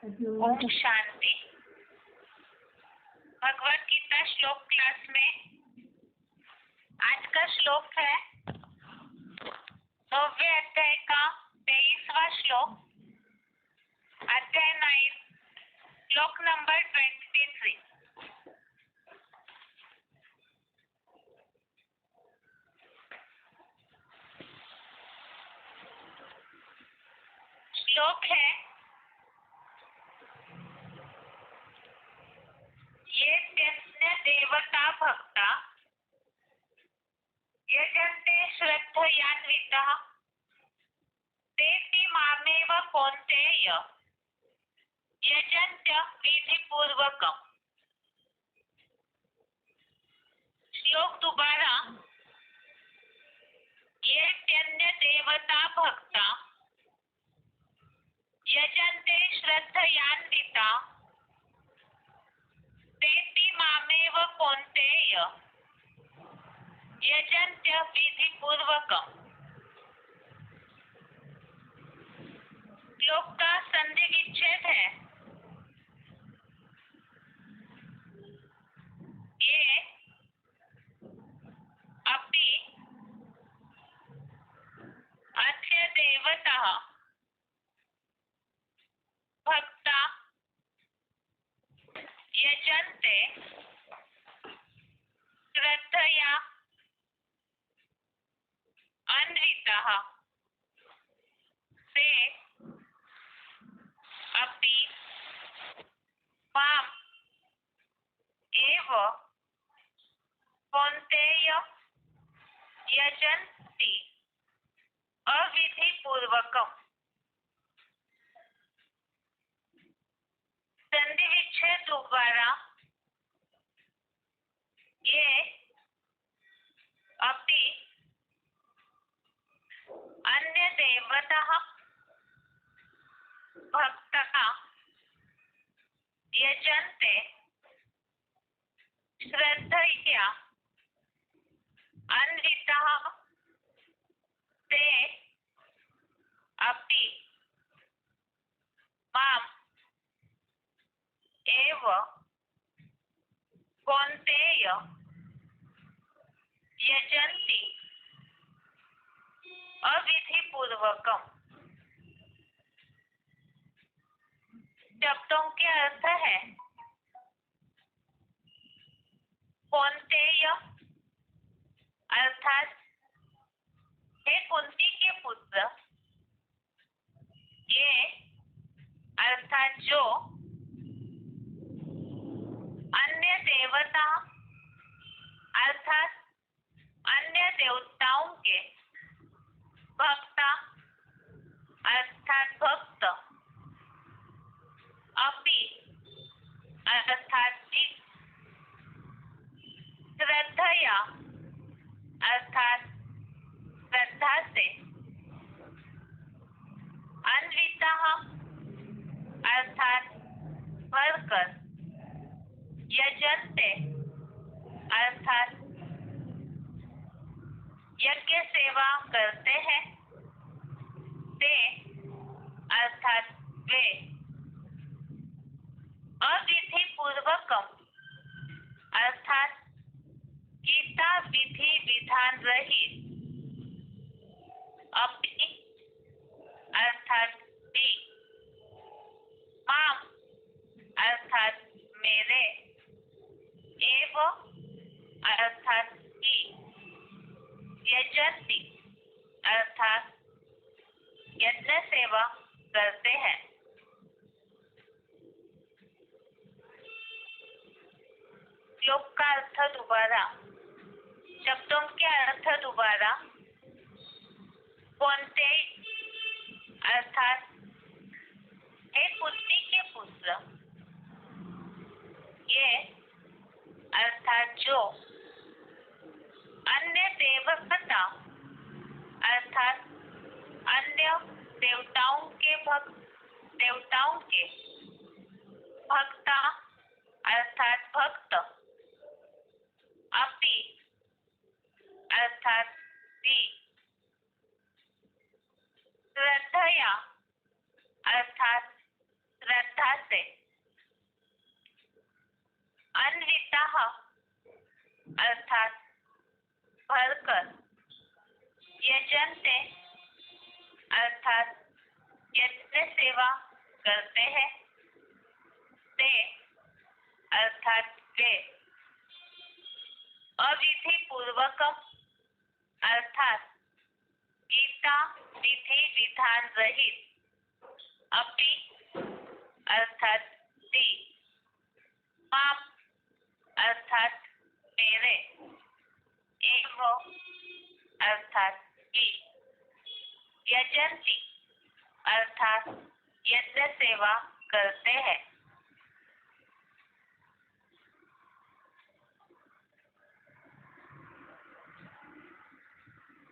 ओम शांति। भगवत गीता श्लोक क्लास में आज का श्लोक है 9वें अध्याय का 23वां श्लोक, अध्याय 9, श्लोक नंबर 23। श्लोक है, ये त्यज्य देवता भक्ता यजन्ते श्रद्धयान्वितः तेति मामेव कौन्तेय यजन्त्य विधिपूर्वकम्। श्लोक दोबारा। ये त्यज्य देवता भक्ता यजन्ते श्रद्धयान्विता तेति मामेव कौन्तेय यजन्त्य विधिपूर्वकम्। श्लोक का संधि विच्छेद है, ये अपि अस्य देवतः भक्ता यजन्ते श्रद्धया अन्वितः ते अपि माम् एव कौन्तेय यजन्ति अविधिपूर्वकम्। संधि विच्छेद दोबारा। ये अपि अन्य देवतः भक्तः यजन्ते श्रद्धया अन्वितः ते अपि माम् एव कौन्तेय यजन्ति अविधिपूर्वकम्। शब्दों के अर्थ है, कौन्तेय अर्थात हे कुंती के पुत्र, ये अर्थात जो, अन्य देवता अर्थात अन्य देवताओं के, भक्ता अर्थात भक्त, अपि अर्थात भी, श्रद्धया अर्थात श्रद्धा से, अन्वितः अर्थात भरकर, यजन्ते अर्थात यज्ञ सेवा करते हैं, ते अर्थात वे, अविधिपूर्वकम् अर्थात गीता विधि विधान रहित, अपि अर्थात भी, माम अर्थात मेरे, एव अर्थात ही, यजन्ति अर्थात यज्ञ सेवा करते हैं। श्लोक का अर्थ दोबारा। शब्दों के अर्थ दोबारा। कौन्ते अर्थात हे कुंती के पुत्र, ये अर्थात जो, अन्य देवता अर्थात अन्य देवताओं के भक्ता अर्थात भक्त, अपि अर्थात भी, श्रद्धया अर्थात श्रद्धा से अन्वितः अर्थात भरकर, यजन्ते अर्थात यज्ञ सेवा करते हैं, ते अर्थात वे अविधि पूर्वकम अर्थात गीता विधि विधान रहित, अपि अर्थात दी, माम अर्थात मेरे, एव अर्थात की, यजन्ति अर्थात यज्ञ सेवा करते हैं।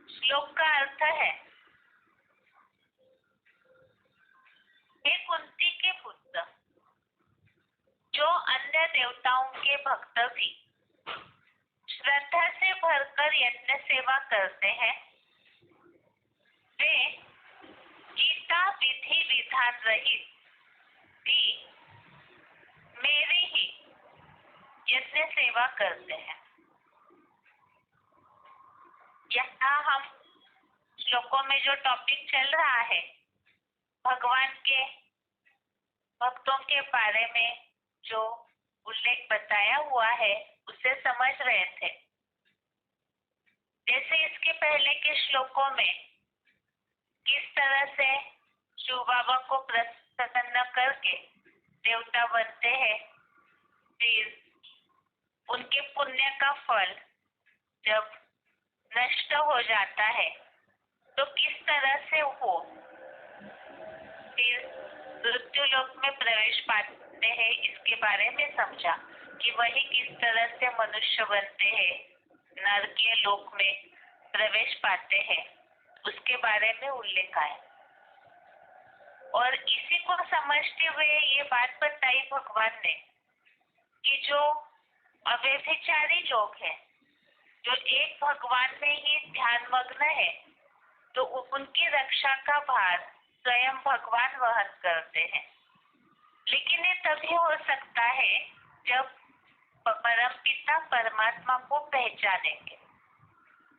श्लोक का अर्थ है, हे कुंती के पुत्र, जो अन्य देवताओं के भक्त भी श्रद्धा से भरकर यज्ञ सेवा करते हैं, वे गीता विधि विधान रहित भी मेरी ही यज्ञ सेवा करते हैं। यहाँ हम श्लोकों में जो टॉपिक चल रहा है, भगवान के भक्तों के बारे में जो उल्लेख बताया हुआ है, उसे समझ रहे थे। जैसे इसके पहले के श्लोकों में किस तरह से शिव बाबा को प्रसन्न करके देवता बनते हैं, फिर उनके पुण्य का फल जब नष्ट हो जाता है तो किस तरह से वो फिर मृत्यु लोक में प्रवेश पाते हैं, इसके बारे में समझा कि वही किस तरह से मनुष्य बनते हैं, नरकीय लोक में प्रवेश पाते हैं, उसके बारे में उल्लेख आया। और इसी को समझते हुए ये बात बताई भगवान ने कि जो अव्यभिचारी लोग हैं, जो एक भगवान में ही ध्यान मग्न है, तो उनकी रक्षा का भार स्वयं भगवान वहन करते हैं। लेकिन ये तभी हो सकता है जब परम पिता परमात्मा को पहचानेंगे,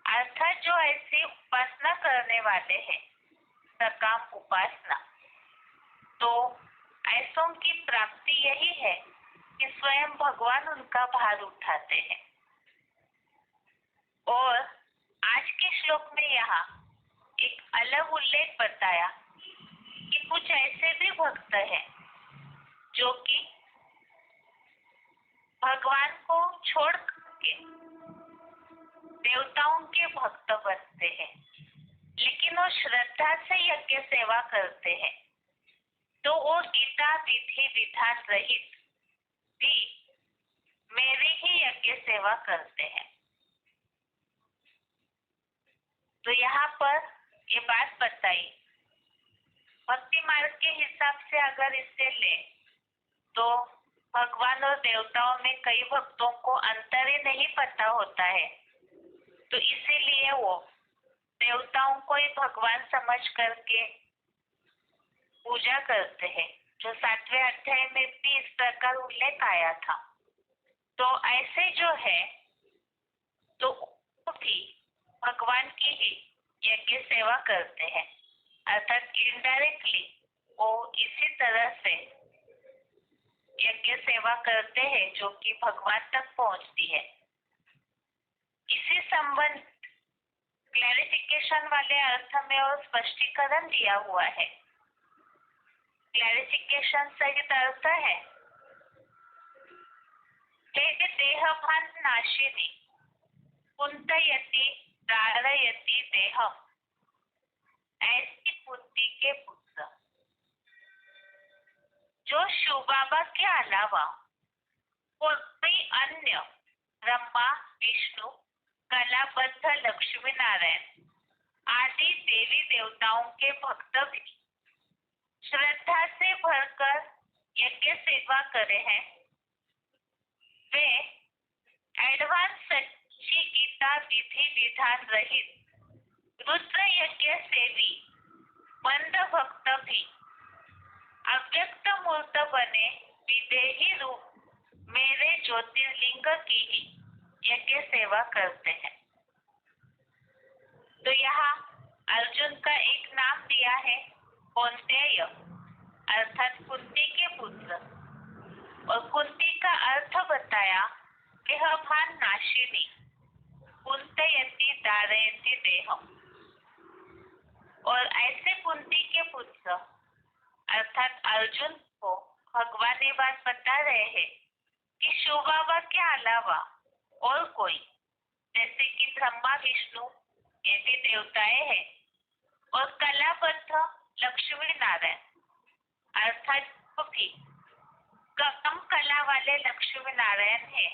अर्थात जो ऐसी उपासना करने वाले हैं, सकाम उपासना, तो ऐसों की प्राप्ति यही है कि स्वयं भगवान उनका भार उठाते हैं। और आज के श्लोक में यहाँ एक अलग उल्लेख बताया कि कुछ ऐसे भी भक्त हैं जो कि भगवान को छोड़ के देवताओं के भक्त बनते हैं, लेकिन वो श्रद्धा से यज्ञ सेवा करते हैं, तो वो गीता विधि विधान रहित भी मेरी ही यज्ञ सेवा करते हैं। तो यहाँ पर ये बात बताई, भक्ति मार्ग के हिसाब से अगर इसे ले तो भगवान और देवताओं में कई भक्तों को अंतर ही नहीं पता होता है, तो इसीलिए वो देवताओं को ही भगवान समझ करके पूजा करते हैं, जो 7वें अध्याय में भी इस प्रकार उल्लेख आया था। तो ऐसे जो है तो वो भी भगवान की ही यज्ञ सेवा करते हैं, अर्थात इनडायरेक्टली वो इसी तरह से यज्ञ सेवा करते हैं जो कि भगवान तक पहुंचती है। इसी संबंध क्लैरिफिकेशन वाले अर्थ में और स्पष्टीकरण दिया हुआ है। क्लैरिफिकेशन सहित अर्थ है, देहभान नाशिनी कुंतयति धारयति देहम, ऐसी बुद्धि के पुत्र जो शिव बाबा के अलावा कोई अन्य ब्रह्मा विष्णु कलाबद्ध लक्ष्मी नारायण आदि देवी देवताओं के भक्त भी श्रद्धा से भरकर यज्ञ सेवा करे हैं, वे एडवांस सच्ची गीता विधि विधान रहित रुद्र यज्ञ सेवी बंद भक्त भी अव्यक्त मूर्त बने विदेही रूप मेरे ज्योतिर्लिंग की ही यज्ञ सेवा करते हैं। तो यहाँ अर्जुन का एक नाम दिया है कौन्तेय, अर्थात कुंती के पुत्र, और कुंती का अर्थ बताया देहभान नाशिनी, कुंतयति धारयति देहम। और ऐसे कुंती के पुत्र अर्थात अर्जुन को भगवान ये बात बता रहे हैं कि शिव बाबा के अलावा और कोई, जैसे कि ब्रह्मा विष्णु ये भी देवताएं हैं, और कलाबद्ध लक्ष्मी नारायण अर्थात वो भी कम कला वाले लक्ष्मी नारायण है,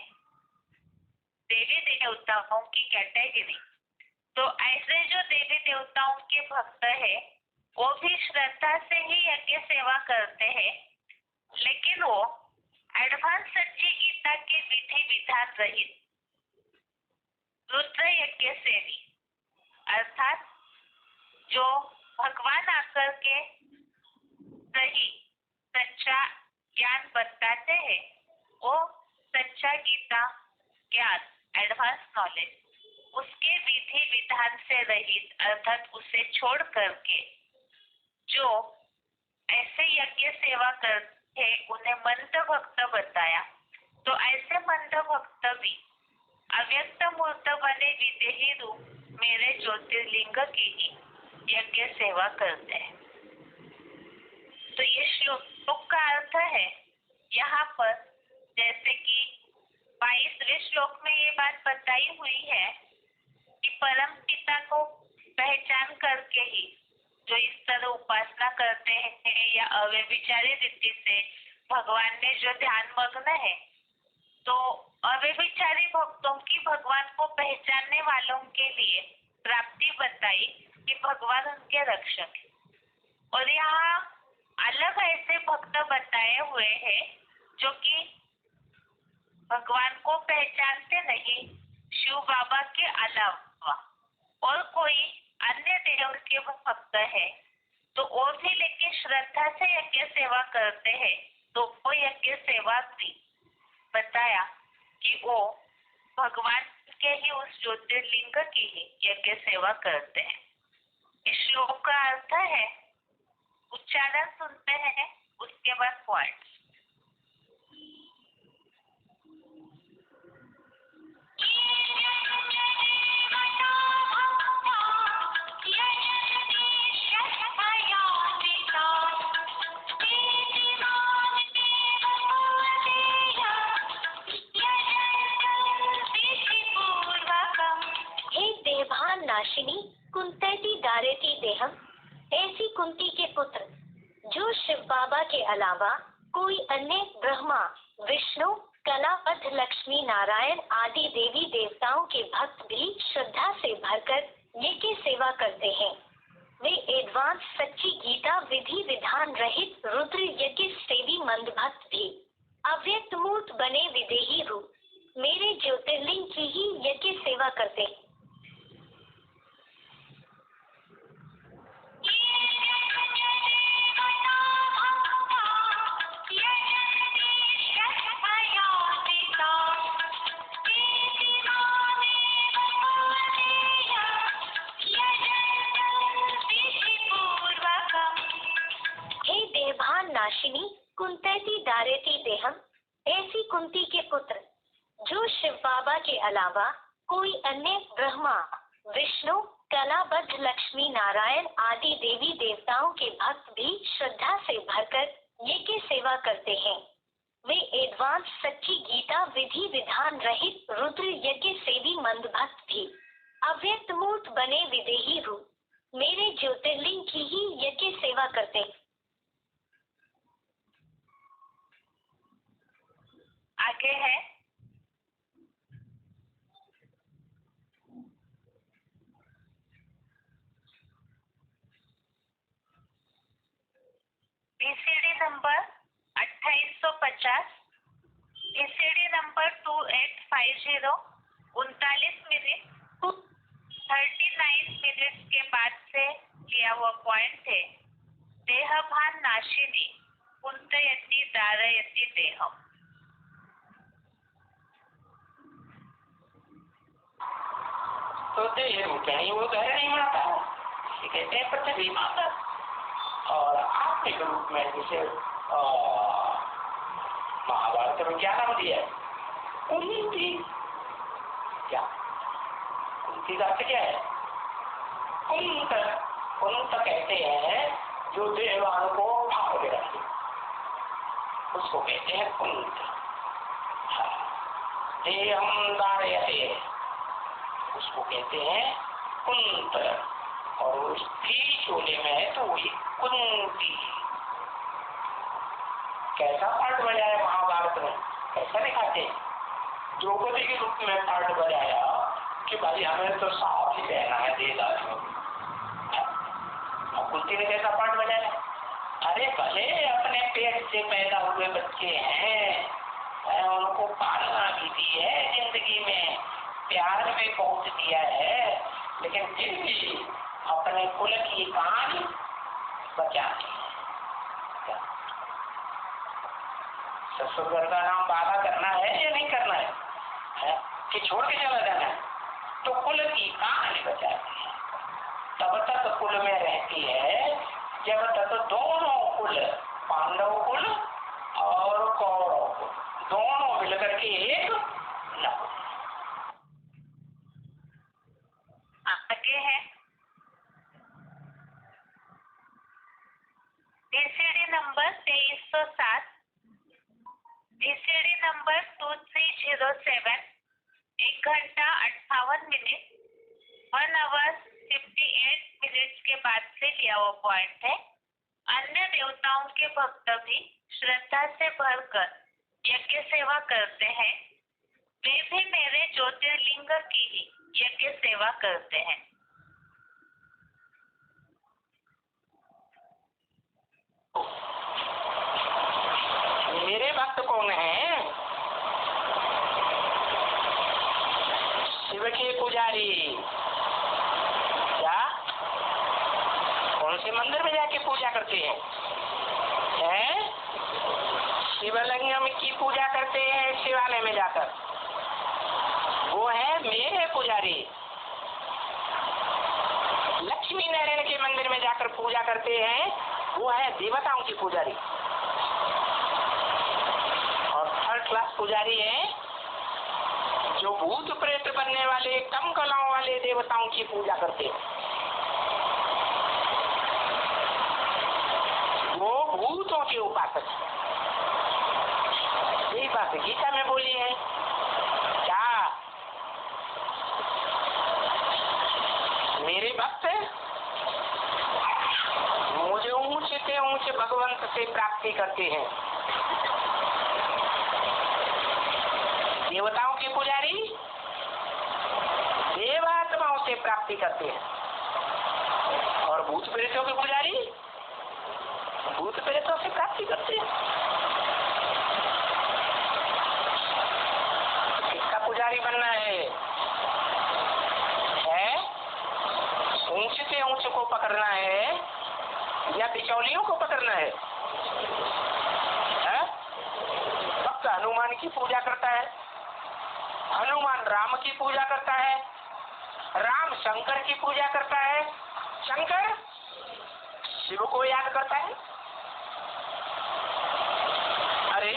देवी देवताओं की कैटेगरी। तो ऐसे जो देवी देवताओं के भक्त है वो भी श्रद्धा से ही यज्ञ सेवा करते हैं, लेकिन वो एडवांस सच्ची गीता के विधि विधान रहित रुद्र यज्ञ सेवी अर्थात जो भगवान आकर के सही सच्चा ज्ञान बताते हैं, वो सच्चा गीता ज्ञान एडवांस नॉलेज उसके विधि विधान से रहित अर्थात उसे छोड़ करके जो ऐसे यज्ञ सेवा करते उन्हें मंद भक्त बताया। तो ऐसे मंद भक्त भी अव्यक्त मूर्त बने विदेही रूप मेरे ज्योतिर्लिंग की ही यज्ञ सेवा करते हैं। तो ये श्लोक का अर्थ है यहाँ पर, जैसे कि 22वें श्लोक में ये बात बताई हुई है कि परम पिता को पहचान करके ही जो इस तरह उपासना करते हैं या अव्यभिचारी रीति से भगवान में जो ध्यान मग्न है, तो अव्यभिचारी भक्तों की भगवान को पहचानने वालों के लिए प्राप्ति बताई कि भगवान उनके रक्षक है। और यहाँ अलग ऐसे भक्त बताए हुए हैं जो कि भगवान को पहचानते नहीं, शिव बाबा के अलावा और कोई अन्य देव के भक्त है, तो वो भी लेकिन श्रद्धा से यज्ञ सेवा करते हैं। तो वो यज्ञ सेवा भी बताया कि वो भगवान के ही उस ज्योतिर्लिंग की ही यज्ञ सेवा करते हैं। इस श्लोक का अर्थ है, उच्चारण सुनते हैं, उसके बाद पॉइंट्स। नाशिनी कुंतैति दारेति देहम, ऐसी कुंती के पुत्र जो शिव बाबा के अलावा कोई अन्य ब्रह्मा विष्णु कलाबद्ध लक्ष्मी नारायण आदि देवी देवताओं के भक्त भी श्रद्धा से भरकर यज्ञ सेवा करते हैं। वे एडवांस सच्ची गीता विधि विधान रहित रुद्र यज्ञ सेवी मंद भक्त भी अव्यक्त मूर्त बने विदेही रूप मेरे ज्योतिर्लिंग की ही यज्ञ सेवा करते हैं। नाशिनी कुंतैति दारेति देहम, ऐसी कुंती के पुत्र जो शिव बाबा के अलावा कोई अन्य ब्रह्मा विष्णु कलाबद्ध लक्ष्मी नारायण आदि देवी देवताओं के भक्त भी श्रद्धा से भरकर यज्ञ सेवा करते हैं। वे एडवांस सच्ची गीता विधि विधान रहित रुद्र यज्ञ सेवी मंद भक्त भी अव्यक्त मूर्त बने विदेही रूप मेरे ज्योतिर्लिंग की ही यज्ञ सेवा करते हैं। आगे है BCD number 2850, BCD number 2850 39 minute 39 minute के बाद से लिया हुआ पॉइंट है। देहभान नाशिनी कुंतयति धारयति देहम। तो देह रूपिणी वो धरणी माता इसे कहते हैं पृथ्वी माता। और आत्मिक रूप में जिसे महाभारत में क्या नाम दिया है? कुंती। क्या कुंती का अर्थ क्या है? कुंत। कुंत कहते हैं जो देहवान को फाड़ के रखे, उसको कहते हैं कुंत। देहम धारयते उसको कहते हैं कुंत। और उसकी चोले में है तो वही कुंती। कैसा पाठ बजाया महाभारत में? कैसा दिखाते हैं? द्रौपदी के रूप में पाठ बजाया कि भाई हमें तो साफ ही कहना है देदारियों। और कुंती ने कैसा पाठ बजाया? अरे भले अपने पेट से पैदा हुए बच्चे हैं, उनको पालना भी दी है, जिंदगी में प्यार में पहुंच दिया है, लेकिन फिर भी अपने कुल की कान बचानी है। ससुर का नाम बाबा करना है या नहीं करना है? कि छोड़ के चला जाना है? तो कुल की कान बचानी है। तब तक कुल में रहती है जब तक दोनों कुल, पांडव कुल और कौरव कुल, दोनों मिलकर के एक न हो। आगे है DCD नंबर 2307, DCD नंबर 2307, 1 घंटा 58 मिनट 1 आवर 58 मिनट्स के बाद से लिया हुआ पॉइंट है। अन्य देवताओं के भक्त भी श्रद्धा से भरकर यज्ञ सेवा करते हैं, वे भी मेरे ज्योतिर्लिंग की ही यज्ञ सेवा करते हैं। मेरे भक्त कौन है? शिव के पुजारी। क्या? कौन से मंदिर में जाके पूजा करते हैं? शिवलिंगम की पूजा करते हैं शिवालय में जाकर, वो है मेरे पुजारी। लक्ष्मी नारायण के मंदिर में जाकर पूजा करते हैं, वो है देवताओं की पुजारी। और थर्ड क्लास पुजारी है जो भूत प्रेत बनने वाले, कम कलाओं वाले देवताओं की पूजा करते हैं। वो भूतों के उपासक है। यही बात गीता में बोली है। क्या मेरे भक्त मुझे ऊंचे से ऊंचे भगवंत से प्राप्ति करते हैं। देवताओं के पुजारी देवात्माओं से प्राप्ति करते हैं। और भूत प्रेतों के पुजारी भूत प्रेतों से प्राप्ति करते हैं। किसका पुजारी बनना है? ऊंचे से ऊंचे को पकड़ना है या बिचौलियों को पकड़ना है? भक्त हनुमान की पूजा करता है, हनुमान राम की पूजा करता है, राम शंकर की पूजा करता है, शंकर शिव को याद करता है। अरे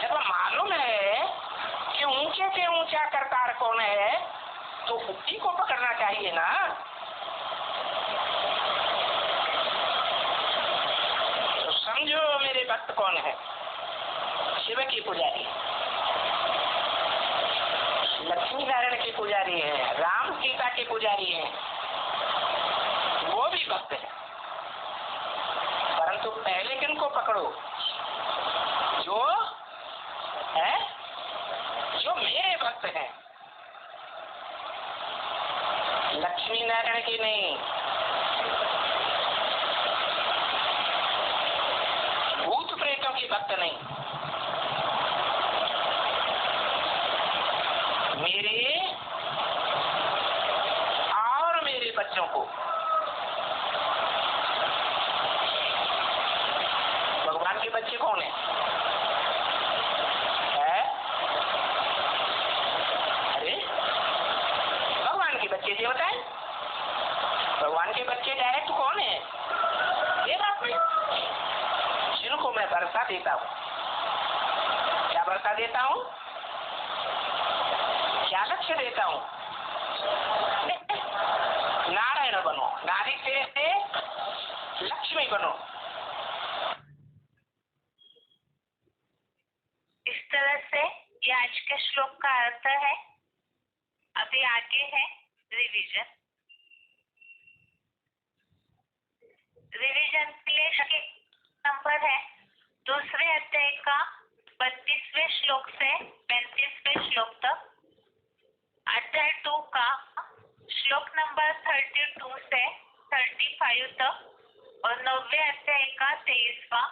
जब मालूम है कि ऊंचे से ऊंचा करतार कौन है तो उसी को पकड़ना चाहिए ना। तो समझो मेरे भक्त कौन है? शिव की पुजारी, लक्ष्मी नारायण की पुजारी है, राम सीता की पुजारी है, वो भी भक्त है। परंतु पहले किनको पकड़ो? जो है जो मेरे भक्त हैं, लक्ष्मी नारायण की नहीं, भूत प्रेतों की भक्त नहीं, मेरे और मेरे बच्चों को। वर्षा देता हूँ। क्या वर्षा देता हूँ? क्या लक्ष्य देता हूँ? नारायण बनो, नारी से लक्ष्मी बनो। इस तरह से ये आज के श्लोक का अर्थ है। अभी आगे है रिवीजन। रिवीजन के लिए नंबर है दूसरे अध्याय का 32वें श्लोक से 35वें श्लोक तक, अध्याय 2 का श्लोक नंबर 32 से 35 तक और 9वें अध्याय का 23वां,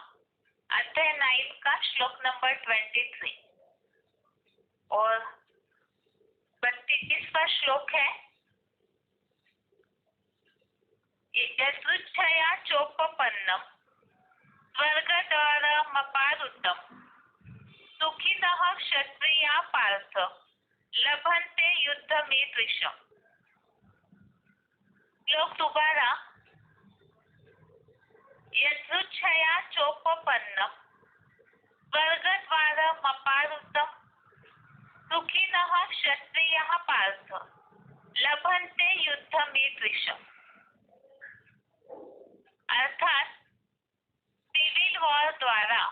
अध्याय 9 का श्लोक नंबर 23 और 32वां श्लोक है यदृच्छया चोपपन्नम स्वर्गद्वारमपारुतम सुखिनः क्षत्रिया पार्थ लभन्ते युद्धमीदृशम्। श्लोक दोबारा। यदृच्छया चोपपन्नम स्वर्गद्वारमपारुतम सुखिनः क्षत्रियः पार्थ लभन्ते युद्धमीदृशम्। अर्थात सिविल वॉर द्वारा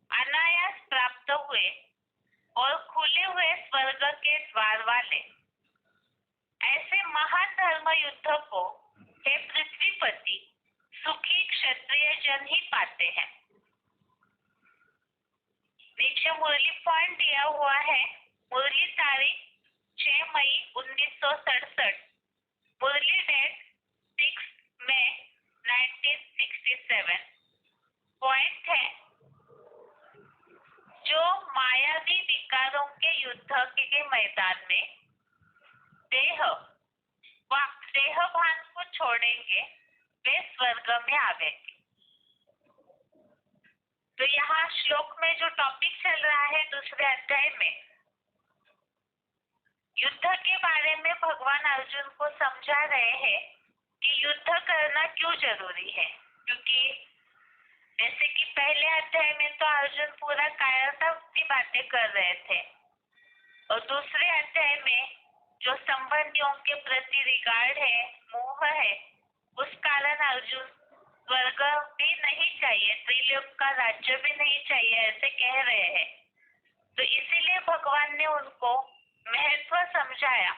अनायास प्राप्त हुए और खुले हुए स्वर्ग के द्वार वाले ऐसे महान धर्म युद्ध को हे पृथ्वीपति सुखी क्षत्रिय जन ही पाते हैं। नीचे मुरली पॉइंट दिया हुआ है। मुरली तारीख 6 मई 1967, मुरली डेट 6 मई 1967। पॉइंट है जो मायावी विकारों के युद्ध के मैदान में देह भान को छोड़ेंगे वे स्वर्ग में आवेंगे। तो यहाँ श्लोक में जो टॉपिक चल रहा है दूसरे अध्याय में, युद्ध के बारे में भगवान अर्जुन को समझा रहे हैं कि युद्ध करना क्यों जरूरी है। क्योंकि जैसे कि पहले अध्याय में तो अर्जुन पूरा कायरता की बातें कर रहे थे और दूसरे अध्याय में जो संबंधियों के प्रति रिगार्ड है, मोह है, उस कारण अर्जुन स्वर्ग भी नहीं चाहिए, त्रिलोक का राज्य भी नहीं चाहिए ऐसे कह रहे हैं। तो इसीलिए भगवान ने उनको महत्व समझाया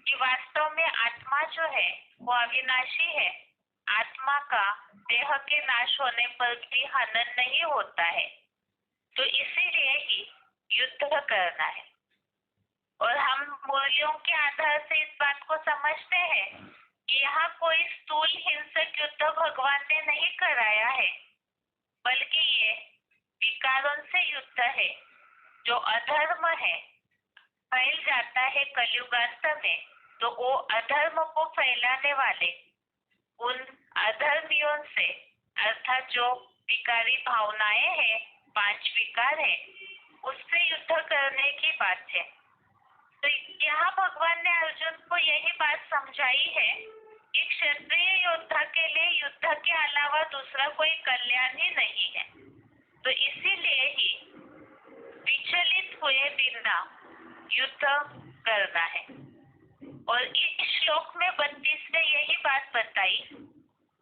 कि वास्तव में आत्मा जो है वो अविनाशी है। आत्मा का देह के नाश होने पर भी हनन नहीं होता है। तो इसीलिए ही युद्ध करना है। और हम मूल्यों के आधार से इस बात को समझते हैं कि यहाँ कोई स्थूल हिंसक युद्ध भगवान ने नहीं कराया है, बल्कि ये विकारों से युद्ध है। जो अधर्म है फैल जाता है कलयुगांत में, तो वो अधर्म को फैलाने वाले उन अधर्मियों से, अर्थात जो विकारी भावनाएं हैं, 5 विकार है, उससे युद्ध करने की बात है। तो यहाँ भगवान ने अर्जुन को यही बात समझाई है कि क्षत्रिय योद्धा के लिए युद्ध के अलावा दूसरा कोई कल्याण ही नहीं है। तो इसीलिए ही विचलित हुए बिना युद्ध करना है। और इस श्लोक में 32 में यही बात बताई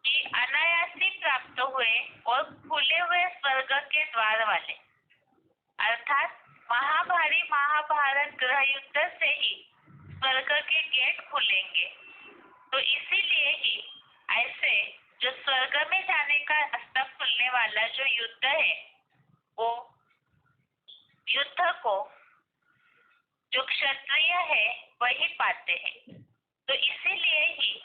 कि अनायासी प्राप्त हुए और खुले हुए स्वर्ग के द्वार वाले, अर्थात महाभारी महाभारत ग्रह युद्ध से ही स्वर्ग के गेट खुलेंगे। तो इसीलिए ही ऐसे जो स्वर्ग में जाने का रास्ता खुलने वाला जो युद्ध है, वो युद्ध को जो क्षत्रिय है वही पाते हैं। तो इसीलिए ही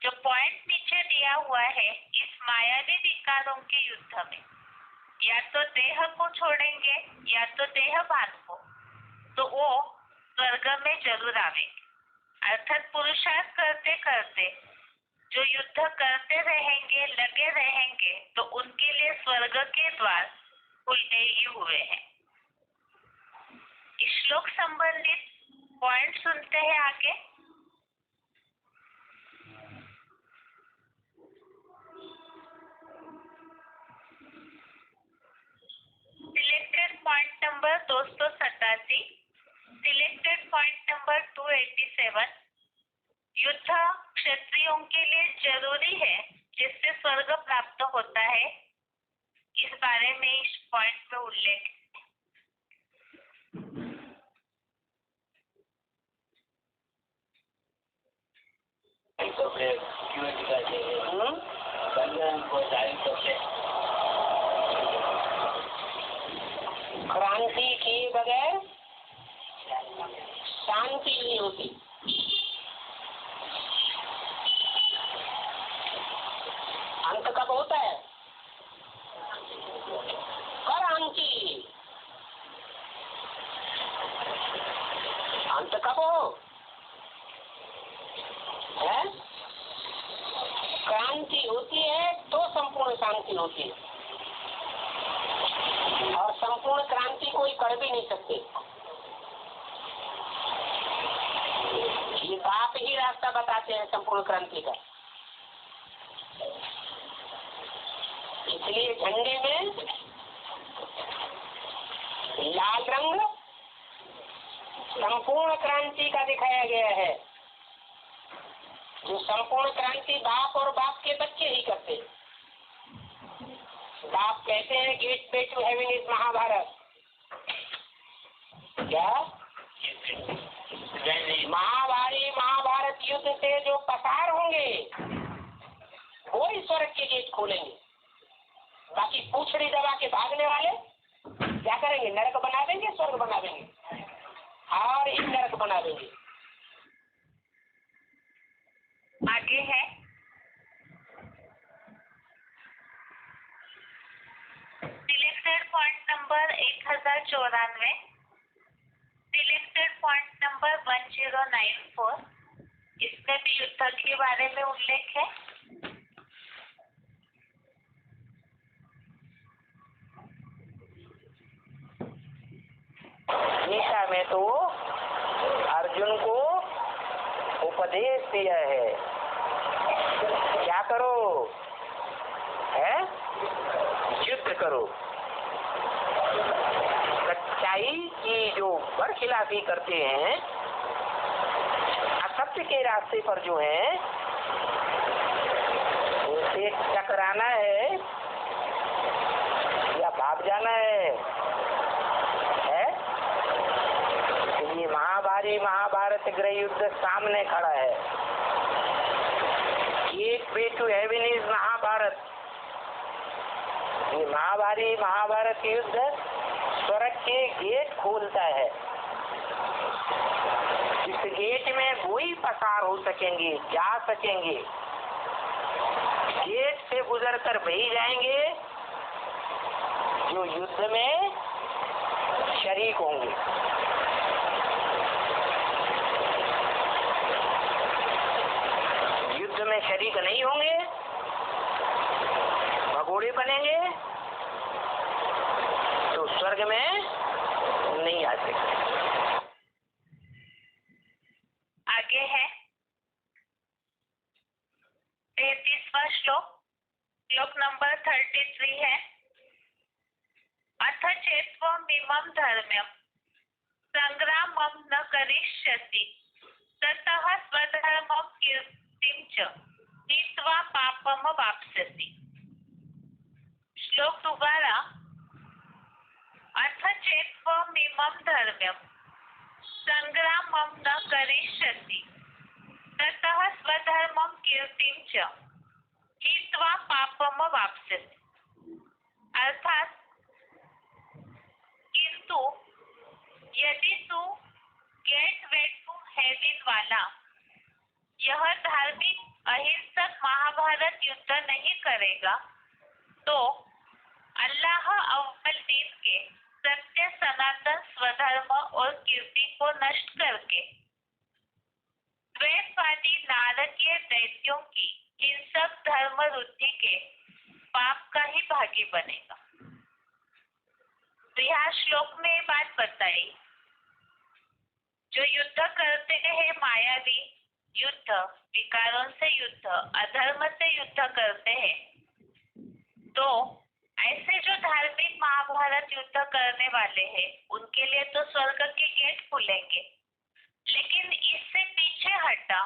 जो पॉइंट नीचे दिया हुआ है, इस मायावी विकारों के युद्ध में या तो देह को छोड़ेंगे या तो देह भान को, तो वो स्वर्ग में जरूर आवेंगे। अर्थात पुरुषार्थ करते करते जो युद्ध करते रहेंगे, लगे रहेंगे, तो उनके लिए स्वर्ग के द्वार खुले ही हुए हैं। इस श्लोक संबंधित पॉइंट सुनते हैं आगे। इस बारे में इस पॉइंट पे उल्लेख क्रांति किए बगैर शांति नहीं होती। अंत कब होता है? क्रांति। अंत कब हो है? क्रांति होती है तो संपूर्ण शांति होती है, और संपूर्ण क्रांति कोई कर भी नहीं सकते। ये बाप ही रास्ता बताते हैं संपूर्ण क्रांति का। इसलिए झंडे में लाल रंग संपूर्ण क्रांति का दिखाया गया है। जो संपूर्ण क्रांति बाप और बाप के बच्चे ही करते। बाप कहते हैं gateway to heaven is Mahabharat. क्या महाभारत युद्ध से जो पसार होंगे वो ही स्वर्ग के गेट खोलेंगे। बाकी पूछड़ी दबा के भागने वाले क्या करेंगे? नरक बना देंगे, स्वर्ग बना देंगे और ही नरक बना देंगे। आगे है selected point number 1094, selected point number 1094। इसमें भी युद्ध के बारे में उल्लेख है। गीता में तो अर्जुन को उपदेश दिया है, क्या करो है? युद्ध करो। सच्चाई की जो बरखिलाफी करते हैं, असत्य के रास्ते पर जो है, उनसे टकराना है या भाग जाना है? ये महाभारत गृह युद्ध सामने खड़ा है। Gateway to heaven is Mahabharat. ये महाभारत युद्ध स्वर्ग के गेट खोलता है। इस गेट में वही पसार हो सकेंगे, जा सकेंगे, गेट से गुजरकर वही जाएंगे जो युद्ध में शरीक होंगे। युद्ध में शरीक नहीं होंगे, भगोड़े बनेंगे तो स्वर्ग में नहीं आ सकते। आगे है 33वां श्लोक, श्लोक नंबर 33 है। अथ चेत्त्वमिमं धर्म्यं संग्रामं न करिष्यसि ततः स्वधर्मं कीर्तिं च हित्वा पापम वाप्स्यसि। श्लोक दोबारा। अथ चेत्त्वमिमं धर्म्यं संग्रामं न करिष्यसि ततः स्वधर्मं कीर्तिं च हित्वा पापम वाप्स्यसि। अर्थात किंतु यदि तू गेट वे टू हेवन वाला यह धार्मिक अहिंसक महाभारत युद्ध नहीं करेगा तो अल्लाह अव्वल दिन के सत्य सनातन स्वधर्म और कीर्ति को नष्ट करके द्वैतवादी नारकीय दैत्यों की हिंसक धर्म वृद्धि के पाप का ही भागी बनेगा। तो यहाँ श्लोक में ये बात बताई, जो युद्ध करते हैं मायावी युद्ध, विकारों से युद्ध, अधर्म से युद्ध करते हैं, तो ऐसे जो धार्मिक महाभारत युद्ध करने वाले हैं उनके लिए तो स्वर्ग के गेट खुलेंगे। लेकिन इससे पीछे हटा,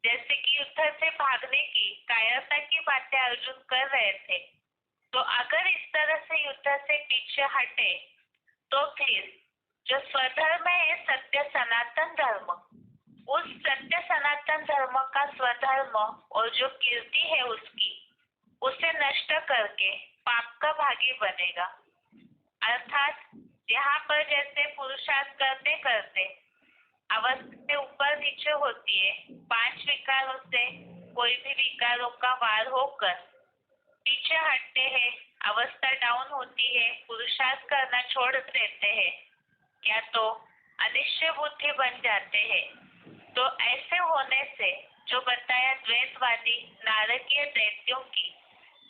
जैसे कि युद्ध से भागने की कायरता की बातें अर्जुन कर रहे थे, तो अगर इस तरह से युद्ध से पीछे हटे तो फिर जो स्वधर्म है सत्य सनातन धर्म, उस सत्य सनातन धर्म का स्वधर्म और जो कीर्ति है उसकी, उसे नष्ट करके पाप का भागी बनेगा। अर्थात यहाँ पर जैसे पुरुषार्थ करते करते अवस्था ऊपर नीचे होती है, 5 विकारों से कोई भी विकारों का वार होकर पीछे हटते हैं, अवस्था डाउन होती है, पुरुषार्थ करना छोड़ देते हैं या तो अनिश्चय बुद्धि बन जाते हैं। तो ऐसे होने से जो बताया द्वैतवादी नारकीय दैत्यों की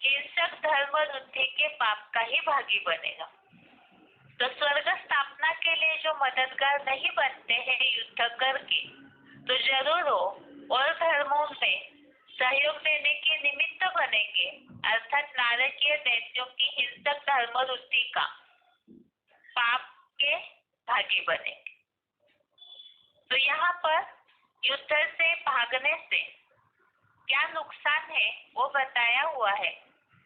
हिंसक धर्म वृद्धि के पाप का ही भागी बनेगा। तो स्वर्ग स्थापना के लिए जो मददगार नहीं बनते हैं युद्ध करके, तो जरूर हो और धर्मों में सहयोग देने के निमित्त बनेंगे, अर्थात नारकीय दैत्यों की हिंसक धर्म वृद्धि का पाप के भागी बनेंगे। तो यहाँ पर युद्ध से भागने से क्या नुकसान है वो बताया हुआ है,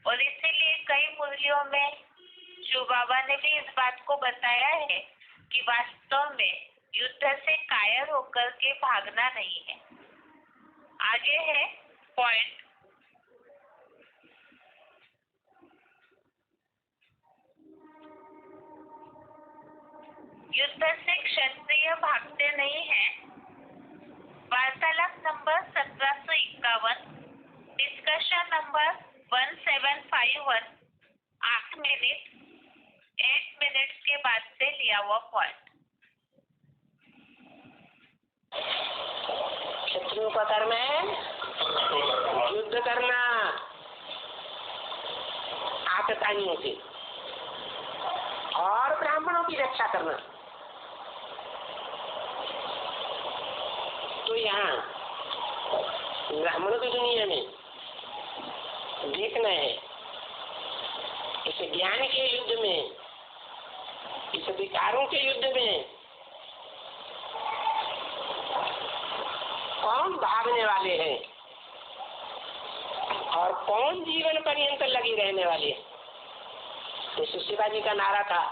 और इसीलिए कई मुरलियों में शिव बाबा ने भी इस बात को बताया है कि वास्तव में युद्ध से कायर होकर के भागना नहीं है। आगे है पॉइंट, युद्ध से क्षत्रिय भागते नहीं है। वार्तालाप नंबर 1751, डिस्कशन नंबर 1751, 8 मिनट के बाद से लिया हुआ पॉइंट। क्षत्रियों का कर्म है युद्ध करना आतताइयों से और ब्राह्मणों की रक्षा करना। तो यहाँ ब्राह्मणों की दुनिया में देखना है इस ज्ञान के युद्ध में, इस विकारों के युद्ध में कौन भागने वाले हैं और कौन जीवन पर्यंत लगे रहने वाले हैं। तो शिवाजी का नारा था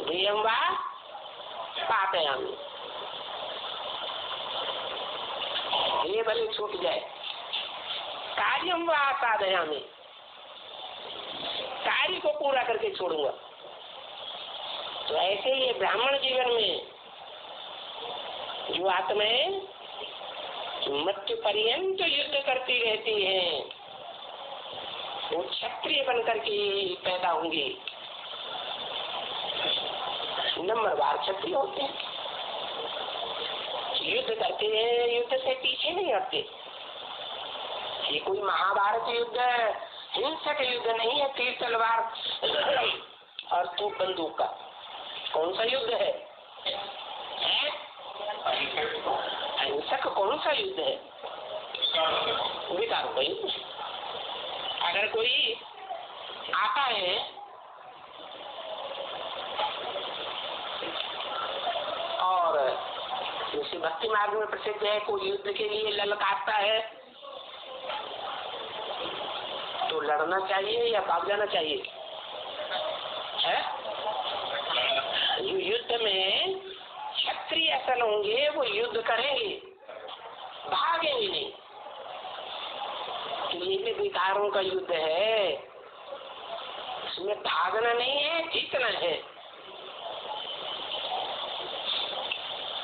ध्येयं वा पापयामि, ये भले छूट जाए, कार्यं वा साधयामि, कार्य को पूरा करके छोड़ूंगा। तो ऐसे ही ब्राह्मण जीवन में जो आत्माएं मृत्यु पर्यंत युद्ध करती रहती हैं, वो क्षत्रिय बनकर के पैदा होंगे। नंबरवार क्षत्रिय होते हैं, युद्ध करते हैं, युद्ध से पीछे नहीं हटते। ये कोई महाभारत युद्ध हिंसक युद्ध नहीं है, तीर तलवार और तोप बंदूक का। कौन सा युद्ध है? हिंसक कौन सा युद्ध है? विकारों का युद्ध। अगर कोई आता है और जैसे भक्ति मार्ग में प्रसिद्ध है, कोई युद्ध के लिए ललकारता है तो लड़ना चाहिए या भाग जाना चाहिए? है? युद्ध में क्षत्रिय असल होंगे, वो युद्ध करेंगे, भागेंगे नहीं। तो ये भी विकारों का युद्ध है, इसमें भागना नहीं है, जीतना है,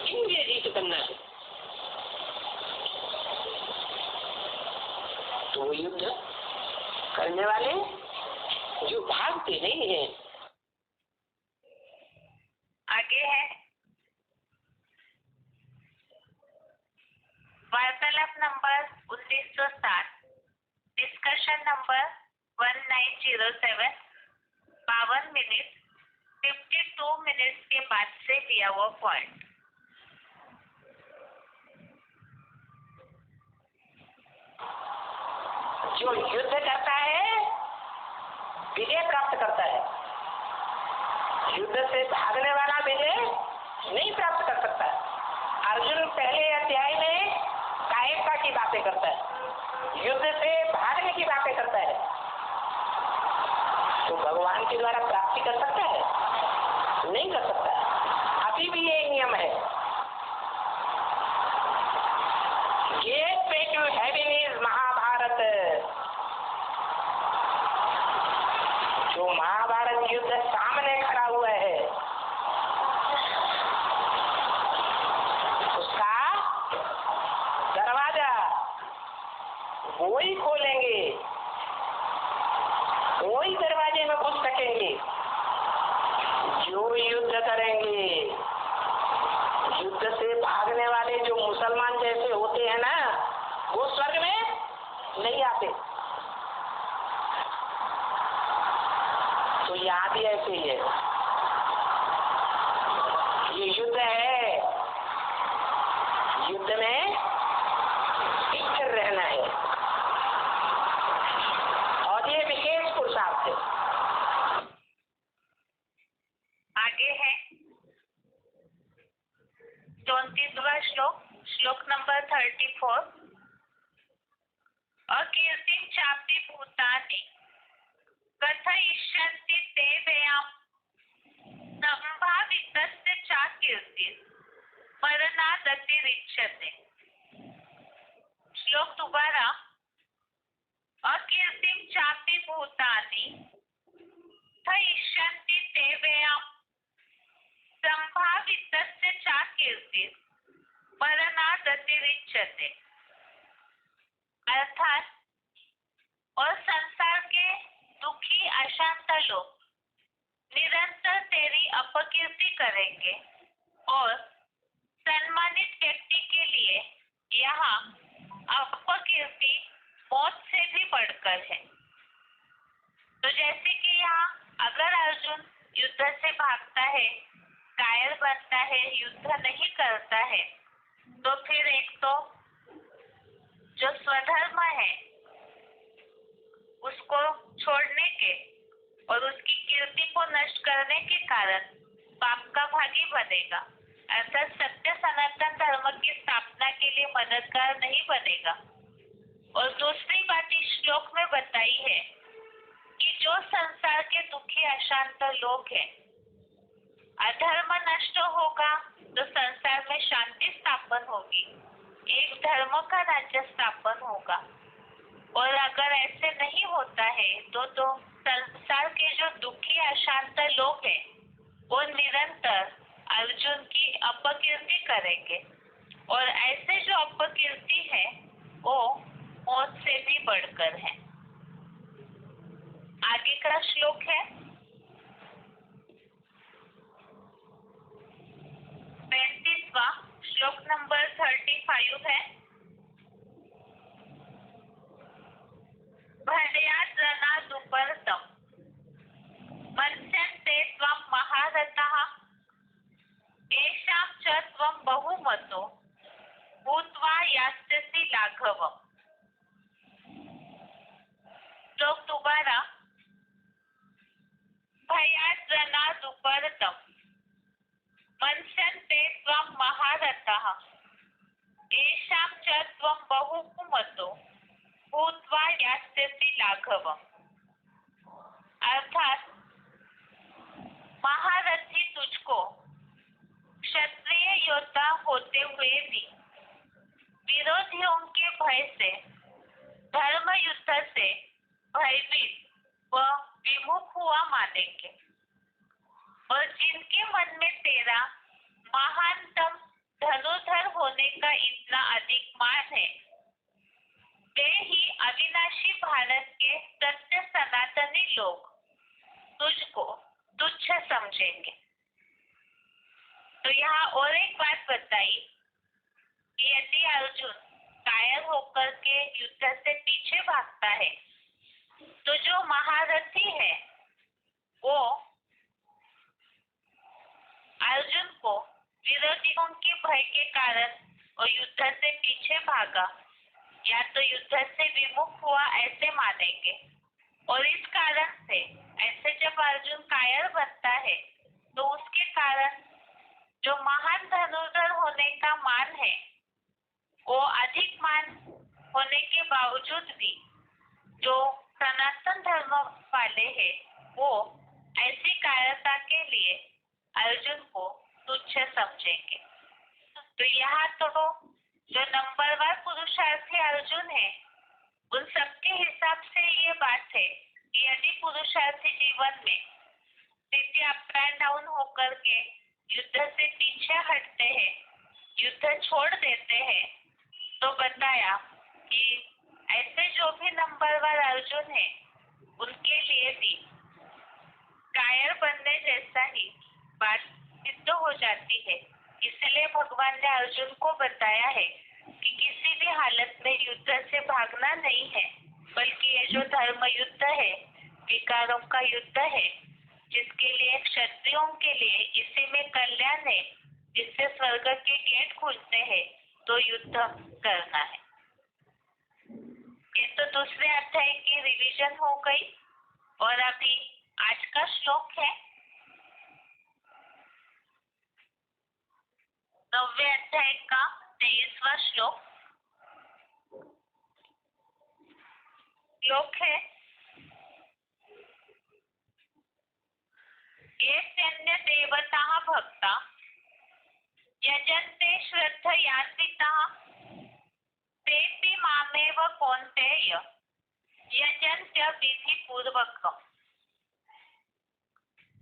इंद्रिय जीत करना है। तो वो युद्ध करने वाले जो भागते नहीं हैं। आगे है वार्तालाप number 1907, discussion number 1907, 52 minute 52 minute के बाद से दिया हुआ पॉइंट। जो युद्ध करता है विजय प्राप्त करता है, युद्ध से भागने वाला विजय नहीं प्राप्त कर सकता। अर्जुन पहले अध्याय में कायरता की बातें करता है, युद्ध से भागने की बातें करता है। तो भगवान के द्वारा प्राप्ति कर सकता है? नहीं कर सकता। अभी भी ये नियम है, gate to heaven is Mahabharat. जो महाभारत युद्ध सामने खड़ा हुआ है उसका दरवाजा वो ही खोलेंगे, वो ही दरवाजे में घुस सकेंगे जो युद्ध करेंगे। युद्ध से भागने वाले जो मुसलमान जैसे होते हैं ना, वो स्वर्ग में नहीं आते। तो यहाँ भी ऐसे ही है, ये युद्ध है, युद्ध में स्थिर रहना है और ये विशेष पुरुषार्थ है। आगे है 34वां श्लोक, श्लोक नंबर 34। अकीर्तिं चापि भूतानि कथयिष्यन्ति ते व्ययां संभावितस्य च कीर्तिः मरणादतिरिच्यते। श्लोक दोबारा। अकीर्तिं चापि भूतानि कथयिष्यन्ति ते व्ययां संभावितस्य च कीर्तिः मरणादतिरिच्यते। अर्थात और संसार के दुखी अशांत लोग निरंतर तेरी अपकीर्ति करेंगे और सम्मानित व्यक्ति के लिए यहाँ अपकीर्ति मौत से भी बढ़कर है। तो जैसे कि यहाँ अगर अर्जुन युद्ध से भागता है, कायर बनता है, युद्ध नहीं करता है, तो फिर एक तो जो स्वधर्म है उसको छोड़ने के और उसकी कीर्ति को नष्ट करने के कारण पाप का भागी बनेगा, अर्थात सत्य सनातन धर्म की स्थापना के लिए मददगार नहीं बनेगा। और दूसरी बात इस श्लोक में बताई है कि जो संसार के दुखी अशांत लोग हैं, अधर्म नष्ट होगा तो संसार में शांति स्थापन होगी, एक धर्म का राज्य स्थापन होगा। और अगर ऐसे नहीं होता है तो संसार के जो दुखी अशांत लोग हैं वो निरंतर अर्जुन की अपकीर्ति करेंगे और ऐसे जो अपकीर्ति है वो मौत से भी बढ़कर है। आगे का श्लोक है 35वां, श्लोक नंबर 35 है। भर्याद्रनादुपरतम मन्स्यन्ते त्वं महारथः येषां च त्वं बहुमतो भूत्वा यास्यसि लाघवम्। श्लोक दोबारा। भयाद्रनादुपरतम मन्स्यन्ते त्वं महारथः येषां च त्वं बहुमतो भूत्वा यास्यसि लाघवम्। अर्थात महारथी तुझको क्षत्रिय योद्धा होते हुए भी विरोधियों के भय से, धर्म युद्ध से भयभीत व विमुख हुआ मानेंगे। और जिनके मन में तेरा महानतम धनुर्धर होने का इतना अधिक मान है, वे ही अविनाशी भारत के सत्य सनातनी लोग तुझको तुच्छ समझेंगे। तो यहाँ और एक बात बताई कि यदि अर्जुन कायर होकर के युद्ध से पीछे भागता है तो जो महारथी है वो अर्जुन को विरोधियों के भय के कारण और युद्ध से पीछे भागा या तो युद्ध से विमुख हुआ ऐसे मानेंगे। और इस कारण से ऐसे जब अर्जुन कायर बनता है तो उसके कारण जो महान धनुर्धर होने का मान है वो अधिक मान होने के बावजूद भी जो सनातन धर्म वाले हैं वो ऐसी कायरता के लिए अर्जुन को तुच्छ समझेंगे। तो यहाँ तो जो नंबरवार पुरुषार्थी अर्जुन है, उन सबके हिसाब से ये बात है कि यदि पुरुषार्थी जीवन में स्थिति अप एंड डाउन होकर के युद्ध से पीछे हटते हैं, युद्ध छोड़ देते हैं, तो बताया कि ऐसे जो भी नंबरवार अर्जुन है, उनके लिए भी कायर बनने जैसा ही बात सिद्ध हो जाती है। इसलिए भगवान ने अर्जुन को बताया है कि किसी भी हालत में युद्ध से भागना नहीं है, बल्कि ये जो धर्म युद्ध है, विकारों का युद्ध है, जिसके लिए क्षत्रियों के लिए इसी में कल्याण है, जिससे स्वर्ग के गेट खुलते हैं, तो युद्ध करना है। ये तो दूसरे अध्याय की रिवीजन हो गई। और अभी आज का श्लोक है 9वें अध्याय का 23वां श्लोक। श्लोक है, ये सैन्य देवता भक्ता यजन्ते श्रद्धयान्विताः तेऽपि मामेव कौन्तेय यजन्त्य विधिपूर्वकम्।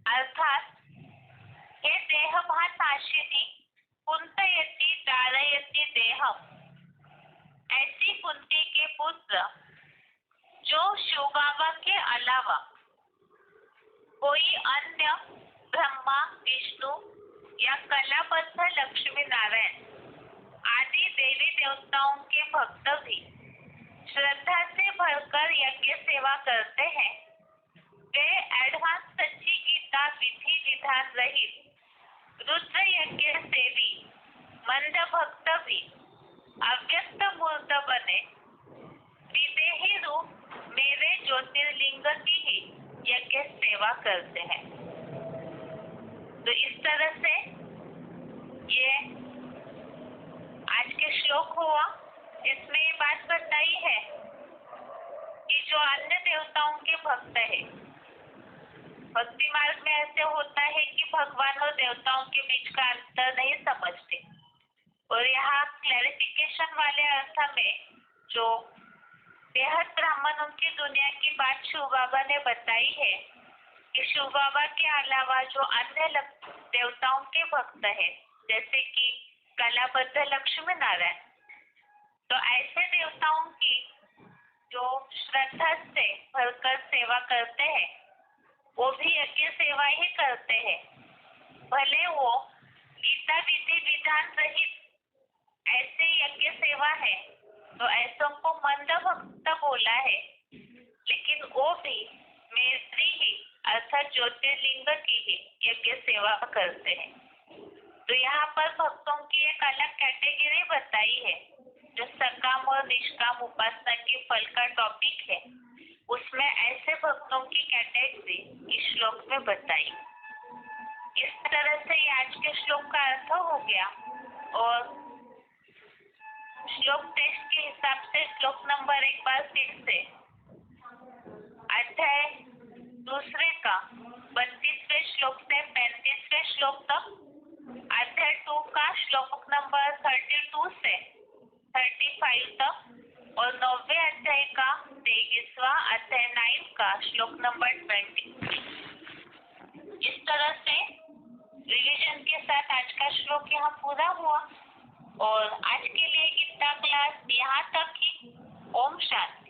अर्थात हे देहभासाशिनी कुंतयति धारयति देहम, ऐसी कुंती के पुत्र जो शिव बाबा के अलावा कोई अन्य ब्रह्मा, विष्णु या कलाबद्ध लक्ष्मी नारायण आदि देवी देवताओं के भक्त भी श्रद्धा से भरकर यज्ञ सेवा करते हैं, वे एडवांस सच्ची गीता विधि विधान रहित रुद्र यज्ञ सेवी मंद भक्त भी अव्यक्त मूर्त बने विदेही रूप मेरे ज्योतिर्लिंग की ही यज्ञ सेवा करते हैं। तो इस तरह से ये आज के श्लोक हुआ, जिसमें ये बात बताई है कि जो अन्य देवताओं के भक्त है, भक्ति मार्ग में ऐसे होता है कि भगवान और देवताओं के बीच का अंतर नहीं समझते। और यहाँ क्लैरिफिकेशन वाले अर्थ में जो बेहद ब्राह्मण उनकी दुनिया की बात शिव बाबा ने बताई है कि शिव बाबा के अलावा जो अन्य देवताओं के भक्त है, जैसे कि कलाबद्ध लक्ष्मी नारायण, तो ऐसे देवताओं की जो श्रद्धा से भरकर सेवा करते हैं, वो भी यज्ञ सेवा ही करते हैं, भले वो गीता विधि विधान रहित ऐसे यज्ञ सेवा है, तो ऐसों को मंद भक्त बोला है, लेकिन वो भी मेरी ही अर्थात ज्योतिर्लिंग की ही यज्ञ सेवा करते हैं। तो यहाँ पर भक्तों की एक अलग कैटेगरी बताई है, जो सकाम और निष्काम उपासना के फल का टॉपिक है, उसमें ऐसे भक्तों की कैटेगरी इस श्लोक में बताई। इस तरह से आज के श्लोक का अर्थ हो गया। और श्लोक टेस्ट के हिसाब से श्लोक नंबर एक बार फिर से अध्याय दूसरे का 32वें श्लोक से 35वें श्लोक तक, अध्याय 2 का श्लोक नंबर 32 से 35 तक, और 9वें अध्याय का 23वां अध्याय 9 का श्लोक नंबर 20। इस तरह से रिवीजन के साथ आज का श्लोक यहाँ पूरा हुआ। और आज के लिए गीता क्लास यहाँ तक ही। ओम शांति।